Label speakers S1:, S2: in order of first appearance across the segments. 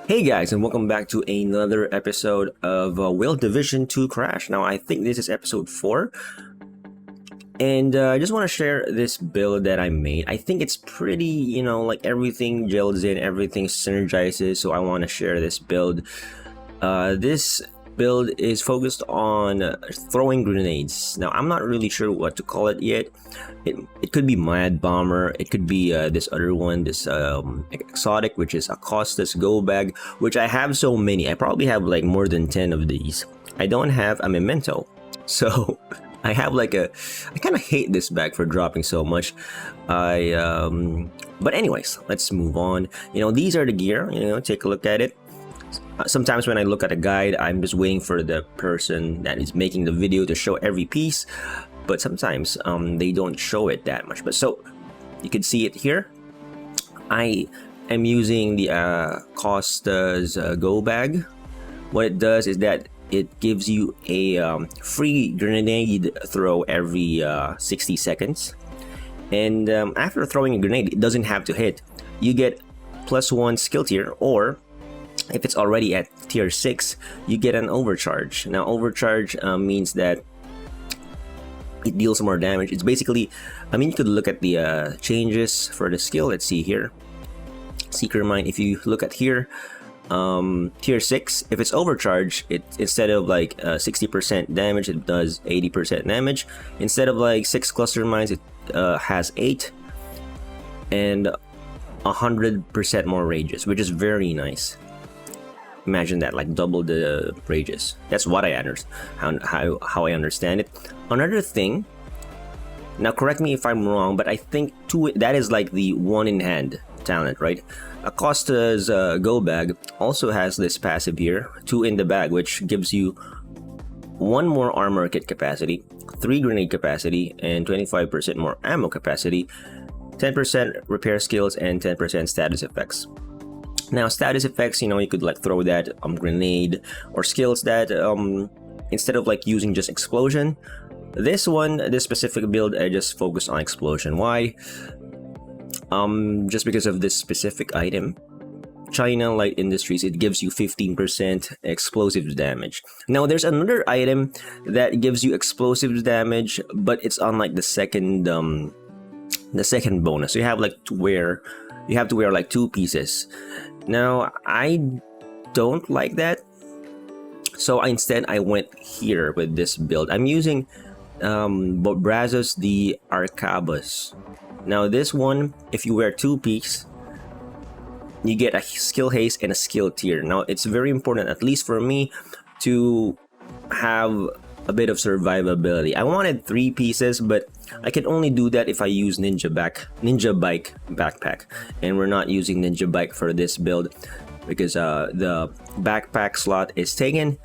S1: Hey guys, and welcome back to another episode of Will Division 2 Crash. Now, I think this is episode 4, and I just want to share this build that I made. I think it's pretty, like everything gels in, everything synergizes, so I want to share this build. This build is focused on throwing grenades. Now, I'm not really sure what to call it yet. It could be Mad Bomber, it could be this other one, this exotic, which is Acosta's Go Bag, which I have so many. I probably have like more than 10 of these. I don't have a memento, so I have like I kind of hate this bag for dropping so much. But anyways, let's move on. These are the gear. Take a look at it. Sometimes when I look at a guide, I'm just waiting for the person that is making the video to show every piece, but sometimes they don't show it that much. But so you can see it here. I am using the Acosta's Go Bag. What it does is that it gives you a free grenade throw every 60 seconds. And after throwing a grenade, it doesn't have to hit. You get +1 skill tier, or if it's already at tier 6, you get an overcharge. Now, overcharge means that it deals more damage. It's basically, you could look at the changes for the skill. Let's see here. Seeker Mine, if you look at here, tier 6, if it's overcharged, it instead of like 60% damage, it does 80% damage. Instead of like 6 cluster mines, it has 8 and 100% more rages, which is very nice. Imagine that, like double the rages. That's what I understand, how I understand it. Another thing, now correct me if I'm wrong, but I think that is like the one in hand talent, right? Acosta's Go Bag also has this passive here, 2 in the bag, which gives you 1 more armor kit capacity, 3 grenade capacity, and 25% more ammo capacity, 10% repair skills, and 10% status effects. Now, status effects, you could like throw that grenade, or skills that instead of like using just explosion. This specific build, I just focus on explosion. Why? Just because of this specific item, China Light Industries, it gives you 15% explosives damage. Now, there's another item that gives you explosives damage, but it's on like the second bonus. So you have to wear like 2 pieces. Now, I don't like that, so instead I went here with this build. I'm using Brazos the Arcabus. Now, this one, if you wear 2 piece, you get a skill haste and a skill tier. Now, it's very important, at least for me, to have a bit of survivability. I wanted 3 pieces, but I can only do that if I use Ninja Bike backpack, and we're not using Ninja Bike for this build because the backpack slot is taken.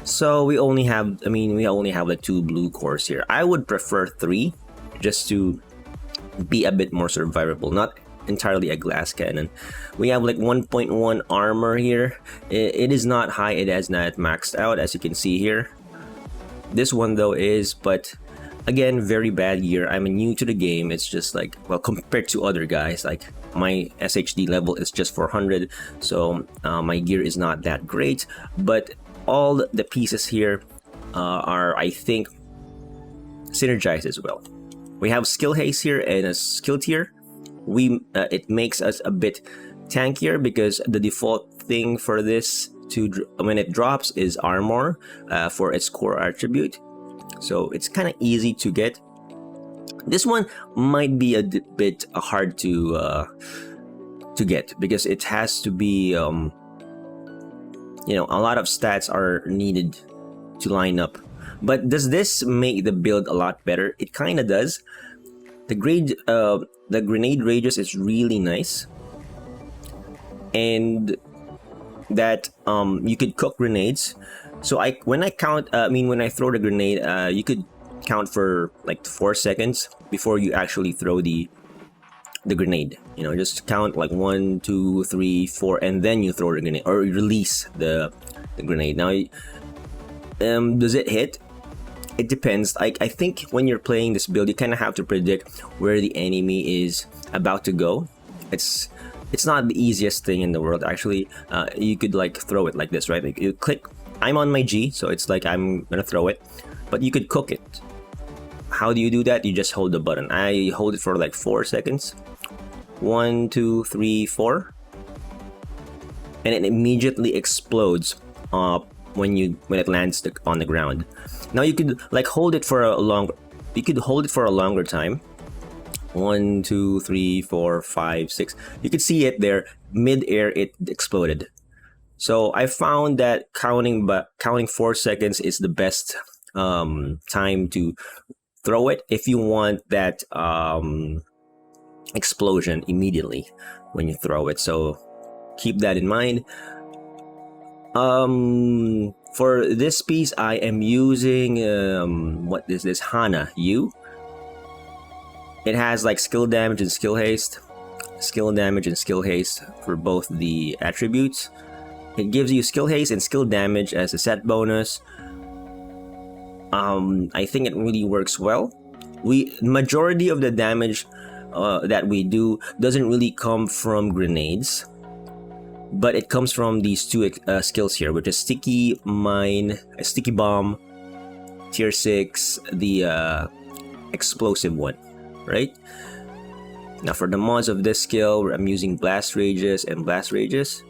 S1: So we only have like 2 blue cores here. I would prefer 3 just to be a bit more survivable, not entirely a glass cannon. We have like 1.1 armor here. It is not high, it has not maxed out, as you can see here. This one though is, but again, very bad gear. I'm new to the game. It's just like, well, compared to other guys, like my SHD level is just 400, so my gear is not that great. But all the pieces here are, I think, synergized as well. We have skill haste here and a skill tier. It makes us a bit tankier because the default thing for this when it drops is armor for its core attribute, so it's kind of easy to get. This one might be a bit hard to get because it has to be a lot of stats are needed to line up. But does this make the build a lot better? It kind of does. The grenade radius is really nice, and that you could cook grenades. So when I throw the grenade, you could count for like 4 seconds before you actually throw the grenade. Just count like 1, 2, 3, 4, and then you throw the grenade or release the grenade. Now, does it hit? It depends. I think when you're playing this build, you kind of have to predict where the enemy is about to go. It's it's not the easiest thing in the world. Actually, you could like throw it like this, right? Like you click, I'm on my G, so it's like I'm gonna throw it, but you could cook it. How do you do that? You just hold the button. I hold it for like 4 seconds. 1, 2, 3, 4, and it immediately explodes when it lands on the ground. Now you could like hold it for a longer time. 1, 2, 3, 4, 5, 6. You could see it there mid-air. It exploded. So I found that counting 4 seconds is the best time to throw it if you want that explosion immediately when you throw it. So keep that in mind. For this piece, I am using what is this, Hana U. It has like skill damage and skill haste, for both the attributes. It gives you skill haste and skill damage as a set bonus. I think it really works well. Majority of the damage that we do doesn't really come from grenades, but it comes from these two skills here, which is sticky bomb, tier 6, the explosive one, right? Now for the mods of this skill, I'm using blast rages and blast rages,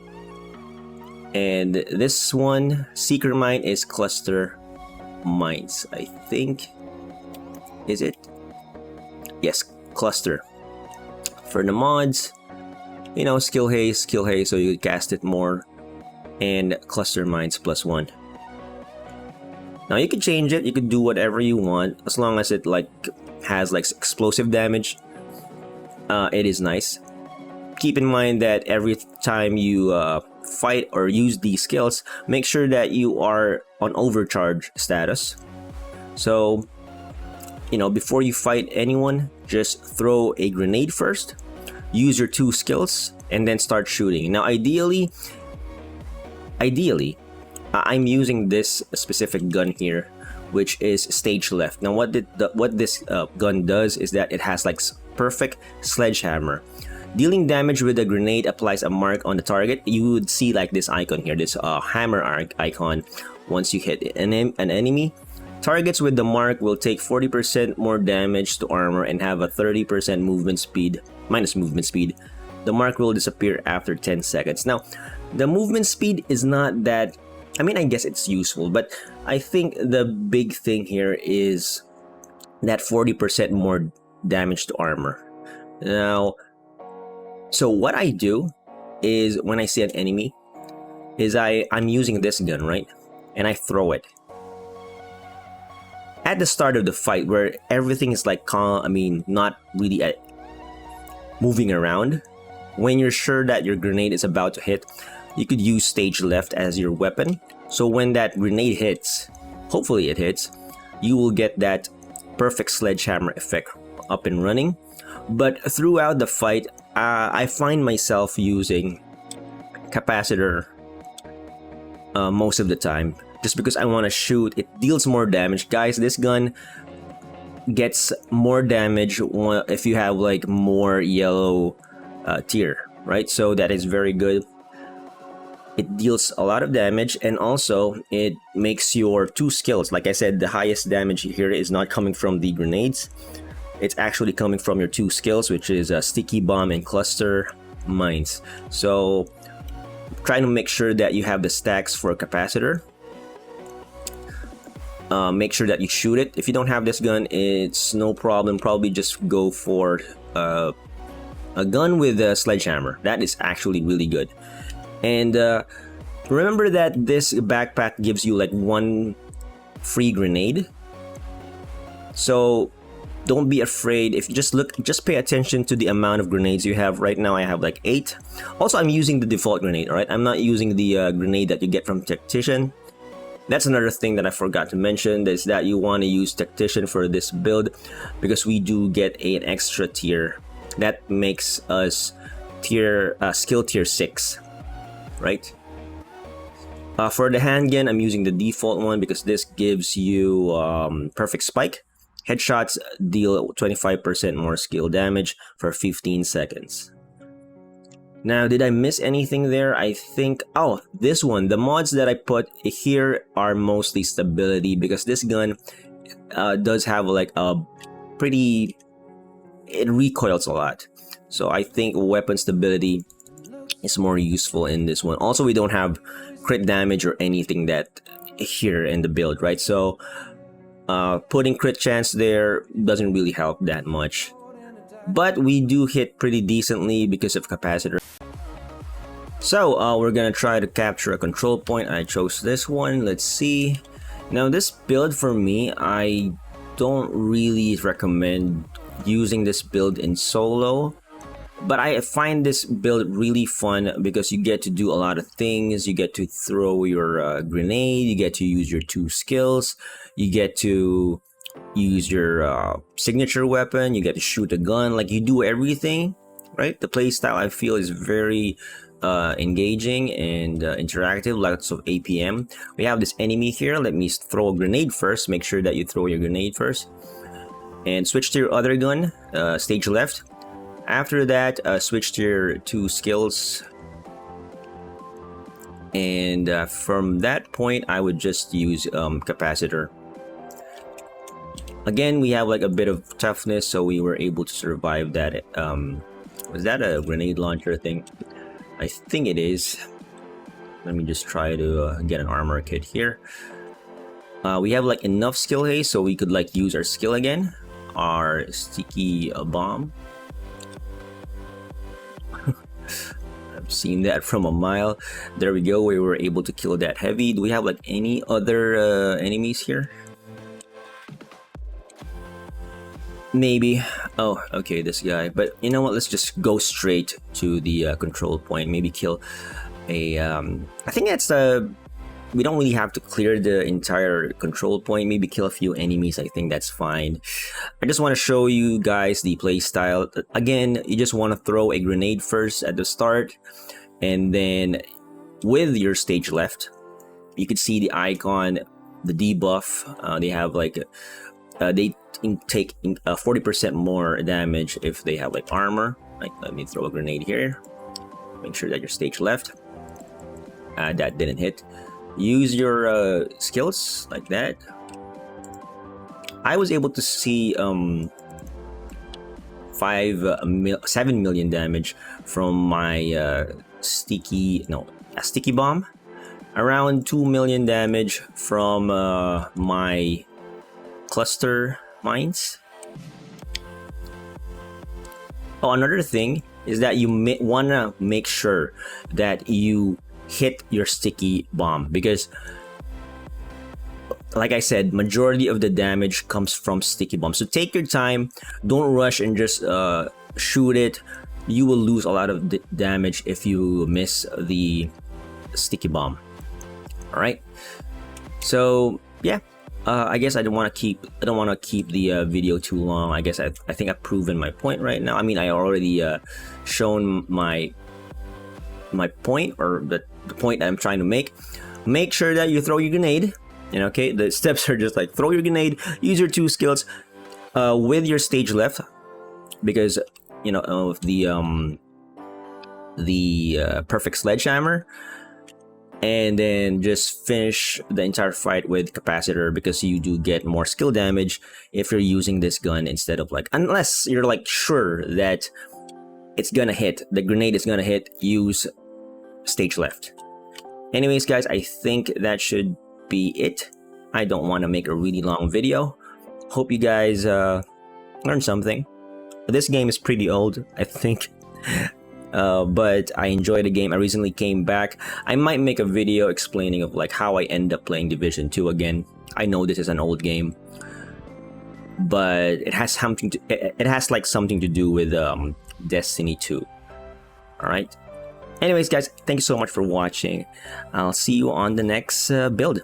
S1: and this one, seeker mine, is cluster mines, I think. Is it? Yes, cluster. For the mods, you know, skill haste, so you cast it more, and cluster mines +1. Now you can change it, you can do whatever you want, as long as it like has like explosive damage. It is nice. Keep in mind that every time you fight or use these skills, make sure that you are on overcharge status. So, you know, before you fight anyone, just throw a grenade first, use your 2 skills, and then start shooting. Now ideally, I'm using this specific gun here, which is stage left. Now what this gun does is that it has like perfect sledgehammer. Dealing damage with a grenade applies a mark on the target. You would see like this icon here, this hammer icon. Once you hit an enemy, targets with the mark will take 40% more damage to armor and have a 30% movement speed, minus movement speed. The mark will disappear after 10 seconds. Now, the movement speed is not that, I mean, I guess it's useful, but I think the big thing here is that 40% more damage to armor. Now, so what I do is when I see an enemy, is I'm using this gun, right? And I throw it. At the start of the fight, where everything is like calm, I mean, not really moving around, when you're sure that your grenade is about to hit, you could use stage left as your weapon. So when that grenade hits, hopefully it hits, you will get that perfect sledgehammer effect up and running. But throughout the fight, I find myself using capacitor most of the time, just because I want to shoot. It deals more damage. Guys, this gun gets more damage if you have like more yellow tier, right? So that is very good. It deals a lot of damage, and also it makes your 2 skills, like I said, the highest damage here is not coming from the grenades. It's actually coming from your 2 skills, which is sticky bomb and cluster mines. So try to make sure that you have the stacks for a capacitor. Make sure that you shoot it. If you don't have this gun, it's no problem. Probably just go for a gun with a sledgehammer. That is actually really good. And remember that this backpack gives you like 1 free grenade. So don't be afraid. If you just pay attention to the amount of grenades you have. Right now I have like 8. Also, I'm using the default grenade, alright? I'm not using the grenade that you get from Tactician. That's another thing that I forgot to mention, is that you want to use Tactician for this build, because we do get an extra tier. That makes us skill tier 6, right? For the handgun, I'm using the default one because this gives you perfect spike. Headshots deal 25% more skill damage for 15 seconds. Now, did I miss anything there? I think, oh, this one, the mods that I put here are mostly stability, because this gun does have like a pretty, it recoils a lot. So I think weapon stability is more useful in this one. Also, we don't have crit damage or anything that here in the build, right? So putting crit chance there doesn't really help that much. But we do hit pretty decently because of capacitor. So we're gonna try to capture a control point. I chose this one. Let's see. Now this build for me, I don't really recommend using this build in solo, but I find this build really fun because you get to do a lot of things. You get to throw your grenade, you get to use your 2 skills, you get to use your signature weapon, you get to shoot a gun, like you do everything, right? The playstyle I feel is very engaging and interactive, lots of APM. We have this enemy here. Let me throw a grenade first. Make sure that you throw your grenade first and switch to your other gun, stage left. After that, switch to your 2 skills, and from that point I would just use capacitor. Again, we have like a bit of toughness, so we were able to survive that. Was that a grenade launcher thing? I think it is. Let me just try to get an armor kit here. We have like enough skill haste, so we could like use our skill again, our sticky bomb. I've seen that from a mile. There we go. We were able to kill that heavy. Do we have like any other enemies here? Maybe. Oh, okay, this guy. But you know what? Let's just go straight to the control point. Maybe kill a. I think that's we don't really have to clear the entire control point. Maybe kill a few enemies. I think that's fine. I just want to show you guys the play style. Again, you just want to throw a grenade first at the start, and then with your stage left, you could see the icon, the debuff. They have like they take 40% more damage if they have like armor. Like, let me throw a grenade here. Make sure that your stage left. That didn't hit. Use your skills like that. I was able to see 7 million damage from my sticky bomb. Around 2 million damage from my cluster mines. Oh, another thing is that you wanna make sure that you hit your sticky bomb, because like I said, majority of the damage comes from sticky bomb. So take your time, don't rush and just shoot it. You will lose a lot of damage if you miss the sticky bomb. All right, so yeah, I guess I don't want to keep the video too long. I guess I think I've proven my point right now. I mean, I already shown my point, or the point I'm trying to make. Make sure that you throw your grenade. And okay, the steps are just like throw your grenade, use your 2 skills with your stage left, because you know of the perfect sledgehammer, and then just finish the entire fight with capacitor, because you do get more skill damage if you're using this gun instead of like, unless you're like sure that it's gonna hit, the grenade is gonna hit, use stage left. Anyways guys, I think that should be it. I don't want to make a really long video. Hope you guys learned something. This game is pretty old, I think. But I enjoy the game. I recently came back. I might make a video explaining of like how I end up playing Division 2 again. I know this is an old game, but it has something to, it has like something to do with Destiny 2. All right. Anyways guys, thank you so much for watching. I'll see you on the next build.